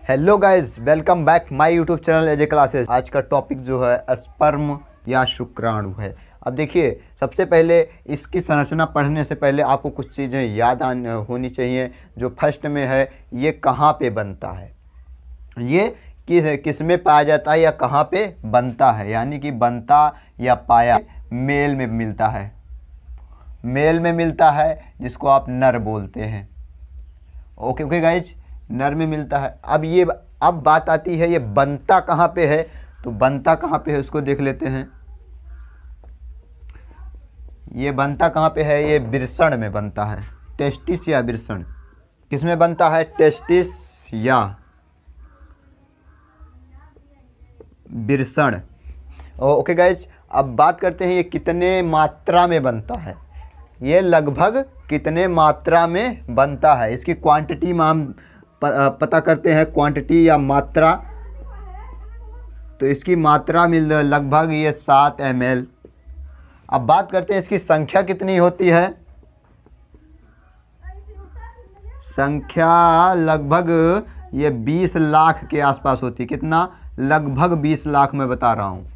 Hello guys, welcome back my YouTube channel AJ classes. आज का topic जो है स्पर्म या शुक्राणु है। अब देखिए, सबसे पहले इसकी संरचना पढ़ने से पहले आपको कुछ चीज़ें याद होनी चाहिए। जो फर्स्ट में है, ये कहाँ पे बनता है, ये किस में पाया जाता है या कहाँ पे बनता है। यानी कि बनता या पाया मेल में मिलता है, मेल में मिलता है, जिसको आप नर बोलते हैं। ओके गाइज, नर में मिलता है। अब बात आती है ये बनता कहाँ पे है। तो बनता कहाँ पे है उसको देख लेते हैं। ये बनता कहाँ पे है, ये वृषण में बनता है। टेस्टिस या वृषण, किस में बनता है, टेस्टिस या वृषण। ओके गाइज, अब बात करते हैं ये कितने मात्रा में बनता है। ये लगभग कितने मात्रा में बनता है, इसकी क्वांटिटी में हम पता करते हैं, क्वांटिटी या मात्रा। तो इसकी मात्रा मिल लगभग ये 7 ml। अब बात करते हैं इसकी संख्या कितनी होती है। संख्या लगभग ये 20 लाख के आसपास होती है। कितना, लगभग 20 लाख मैं बता रहा हूँ।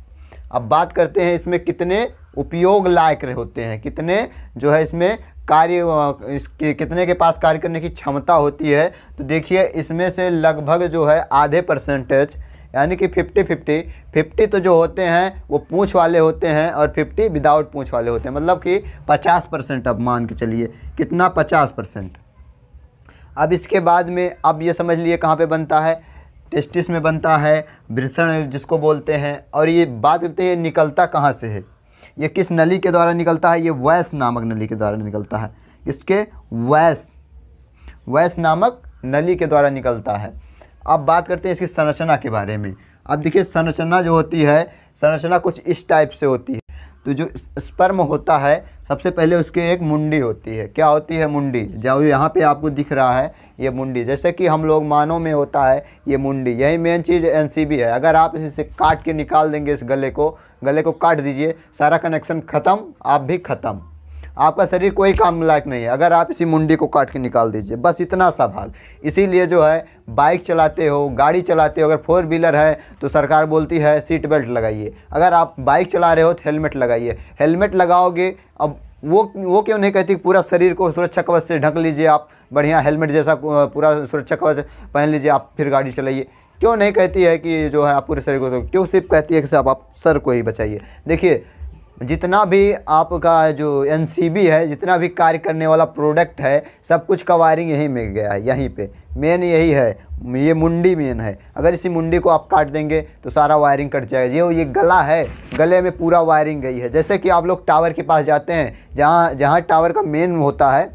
अब बात करते हैं इसमें कितने उपयोग लायक होते हैं, कितने जो है इसमें कार्य, इसके कितने के पास कार्य करने की क्षमता होती है। तो देखिए, इसमें से लगभग जो है आधे परसेंटेज, यानी कि 50 तो जो होते हैं वो पूंछ वाले होते हैं और 50 विदाउट पूंछ वाले होते हैं। मतलब कि 50%। अब मान के चलिए कितना, 50%। अब इसके बाद में अब ये समझ लिए कहाँ पे बनता है, टेस्टिस में बनता है, वृषण जिसको बोलते हैं। और ये बात करते हैं निकलता कहाँ से है, ये किस नली के द्वारा निकलता है। ये वैस नामक नली के द्वारा निकलता है। इसके वैस नामक नली के द्वारा निकलता है। अब बात करते हैं इसकी संरचना के बारे में। अब देखिए, संरचना जो होती है, संरचना कुछ इस टाइप से होती है। तो जो स्पर्म होता है, सबसे पहले उसके एक मुंडी होती है। क्या होती है, मुंडी। जो यहाँ पे आपको दिख रहा है ये मुंडी, जैसे कि हम लोग मानव में होता है ये मुंडी। यही मेन चीज़ एनसीबी है। अगर आप इसे काट के निकाल देंगे, इस गले को काट दीजिए, सारा कनेक्शन ख़त्म, आप भी ख़त्म। आपका शरीर कोई काम लायक नहीं है अगर आप इसी मुंडी को काट के निकाल दीजिए, बस इतना सा भाग। इसीलिए जो है बाइक चलाते हो, गाड़ी चलाते हो, अगर 4 व्हीलर है तो सरकार बोलती है सीट बेल्ट लगाइए। अगर आप बाइक चला रहे हो तो हेलमेट लगाइए। हेलमेट लगाओगे, अब वो क्यों नहीं कहती पूरा शरीर को सुरक्षा कवच से ढक लीजिए, आप बढ़िया हेलमेट जैसा पूरा सुरक्षा कवच पहन लीजिए, आप फिर गाड़ी चलाइए। क्यों नहीं कहती है कि जो है आप पूरे शरीर को, क्यों सिर्फ कहती है कि सिर्फ आप सर को ही बचाइए। देखिए, जितना भी आपका जो एनसीबी है, जितना भी कार्य करने वाला प्रोडक्ट है, सब कुछ का वायरिंग यहीं में गया है। यहीं पे मेन यही है, ये मुंडी मेन है। अगर इसी मुंडी को आप काट देंगे तो सारा वायरिंग कट जाएगा। ये गला है, गले में पूरा वायरिंग गई है। जैसे कि आप लोग टावर के पास जाते हैं, जहाँ टावर का मेन होता है,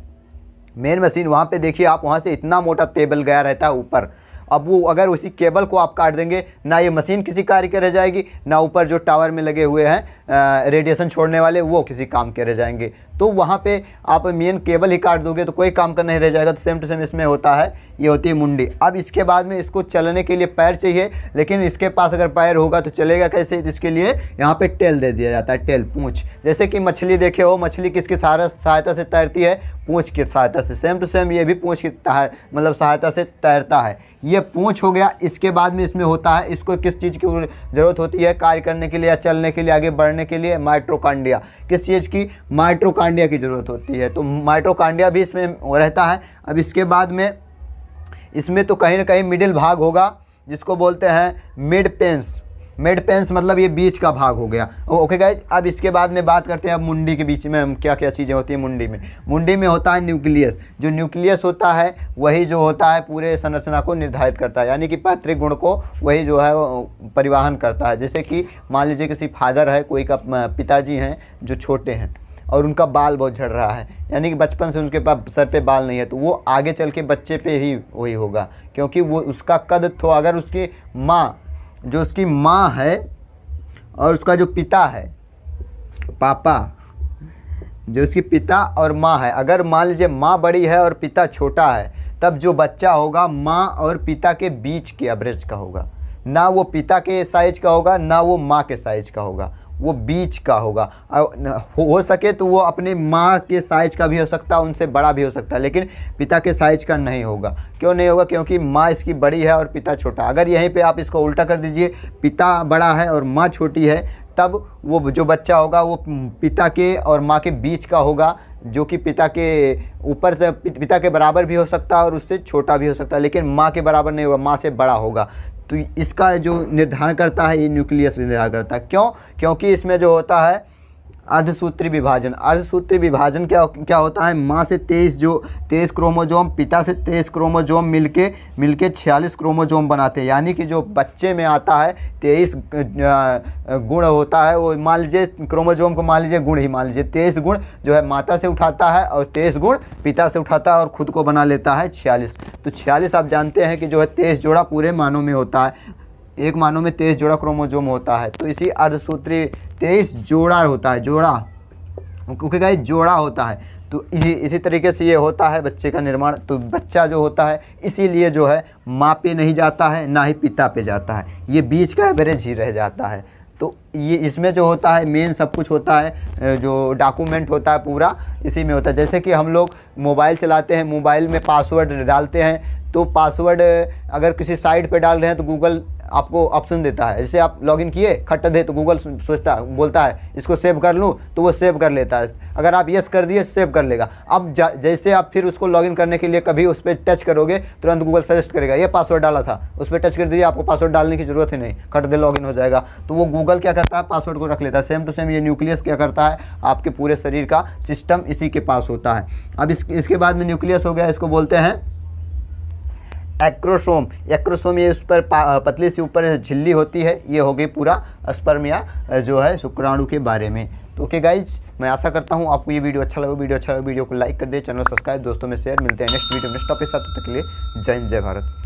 मेन मशीन, वहाँ पे देखिए आप, वहाँ से इतना मोटा केबल गया रहता है ऊपर। अब वो अगर उसी केबल को आप काट देंगे, ना ये मशीन किसी कार्य के रह जाएगी, ना ऊपर जो टावर में लगे हुए हैं रेडिएशन छोड़ने वाले, वो किसी काम के रह जाएंगे। तो वहाँ पे आप मेन केबल ही काट दोगे तो कोई काम का नहीं रह जाएगा। तो सेम टू सेम इसमें होता है, ये होती है मुंडी। अब इसके बाद में इसको चलने के लिए पैर चाहिए, लेकिन इसके पास अगर पैर होगा तो चलेगा कैसे। इसके लिए यहाँ पे टेल दे दिया जाता है, टेल, पूँछ। जैसे कि मछली देखे हो, मछली किसकी सहायता से तैरती है, पूँछ की सहायता से। सेम टू सेम ये भी पूँछ की मतलब सहायता से तैरता है। ये पूँछ हो गया। इसके बाद में इसमें होता है, इसको किस चीज़ की ज़रूरत होती है कार्य करने के लिए या चलने के लिए, आगे बढ़ने के लिए, माइटोकॉन्ड्रिया। किस चीज़ की, माइटोकॉन्ड्रिया की ज़रूरत होती है। तो माइटोकॉन्ड्रिया भी इसमें रहता है। अब इसके बाद में इसमें तो कहीं ना कहीं मिडिल भाग होगा, जिसको बोलते हैं मिड पेंस। मिड पेंस मतलब ये बीच का भाग हो गया। ओके गाइज, अब इसके बाद में बात करते हैं अब मुंडी के बीच में हम क्या क्या चीज़ें होती हैं मुंडी में। मुंडी में होता है न्यूक्लियस। जो न्यूक्लियस होता है वही जो होता है पूरे संरचना को निर्धारित करता है, यानी कि पैतृक गुण को वही जो है परिवहन करता है। जैसे कि मान लीजिए किसी फादर है, कोई का पिताजी हैं जो छोटे हैं और उनका बाल बहुत झड़ रहा है, यानी कि बचपन से उनके पास सर पे बाल नहीं है, तो वो आगे चल के बच्चे पे ही वही होगा, क्योंकि वो उसका कद तो, अगर उसकी माँ, जो उसकी माँ है और उसका जो पिता है, पापा, जो उसकी पिता और माँ है, अगर मान लीजिए माँ बड़ी है और पिता छोटा है, तब जो बच्चा होगा माँ और पिता के बीच के एवरेज का होगा। ना वो पिता के साइज का होगा, ना वो माँ के साइज का होगा, वो बीच का होगा। हो सके तो वो अपने माँ के साइज का भी हो सकता है, उनसे बड़ा भी हो सकता है, लेकिन पिता के साइज का नहीं होगा। क्यों नहीं होगा? क्योंकि माँ इसकी बड़ी है और पिता छोटा। अगर यहीं पे आप इसको उल्टा कर दीजिए, पिता बड़ा है और माँ छोटी है, तब वो जो बच्चा होगा वो पिता के और माँ के बीच का होगा, जो कि पिता के ऊपर से पिता के बराबर भी हो सकता है और उससे छोटा भी हो सकता है, लेकिन माँ के बराबर नहीं होगा, माँ से बड़ा होगा। तो इसका जो निर्धारण करता है ये न्यूक्लियस निर्धारण करता है। क्यों? क्योंकि इसमें जो होता है अर्धसूत्री विभाजन। अर्धसूत्री विभाजन क्या होता है? माँ से 23 क्रोमोजोम, पिता से 23 क्रोमोजोम मिलके 46 क्रोमोजोम बनाते हैं। यानी कि जो बच्चे में आता है 23 गुण होता है, वो मान लीजिए क्रोमोजोम को मान लीजिए गुण ही मान लीजिए, 23 गुण जो है माता से उठाता है और 23 गुण पिता से उठाता है और खुद को बना लेता है 46। तो 46 आप जानते हैं कि जो है 23 जोड़ा पूरे मानव में होता है, एक मानव में 23 जोड़ा क्रोमोजोम होता है। तो इसी अर्धसूत्री 23 जोड़ा होता है, जोड़ा, क्योंकि गाइस जोड़ा होता है। तो इसी तरीके से ये होता है बच्चे का निर्माण। तो बच्चा जो होता है इसीलिए जो है माँ पे नहीं जाता है, ना ही पिता पे जाता है, ये बीच का एवरेज ही रह जाता है। तो ये इसमें जो होता है मेन सब कुछ होता है, जो डॉक्यूमेंट होता है पूरा इसी में होता है। जैसे कि हम लोग मोबाइल चलाते हैं, मोबाइल में पासवर्ड डालते हैं, तो पासवर्ड अगर किसी साइट पे डाल रहे हैं तो गूगल आपको ऑप्शन देता है। जैसे आप लॉगिन किए खट्टा दे तो गूगल बोलता है इसको सेव कर लूँ, तो वो सेव कर लेता है। अगर आप यस कर दिए सेव कर लेगा। अब जैसे आप फिर उसको लॉगिन करने के लिए कभी उस पर टच करोगे, तुरंत गूगल सजेस्ट करेगा ये पासवर्ड डाला था, उस पर टच कर दीजिए, आपको पासवर्ड डालने की जरूरत ही नहीं, खट दे लॉगिन हो जाएगा। तो वो गूगल क्या करता है, पासवर्ड को रख लेता है। सेम टू सेम ये न्यूक्लियस क्या करता है, आपके पूरे शरीर का सिस्टम इसी के पास होता है। अब इसके बाद में न्यूक्लियस हो गया, इसको बोलते हैं एक्रोसोम। एक्रोसोम ये उस पर पतली सी ऊपर झिल्ली होती है। ये हो गई पूरा स्पर्म या जो है शुक्राणु के बारे में। तो ओके गाइज, मैं आशा करता हूँ आपको ये वीडियो अच्छा लगा। वीडियो को लाइक कर दे, चैनल सब्सक्राइब, दोस्तों में शेयर। मिलते हैं नेक्स्ट वीडियो में नेक्स्ट टॉपिक के साथ। तब तक के लिए जय हिंद, जय भारत।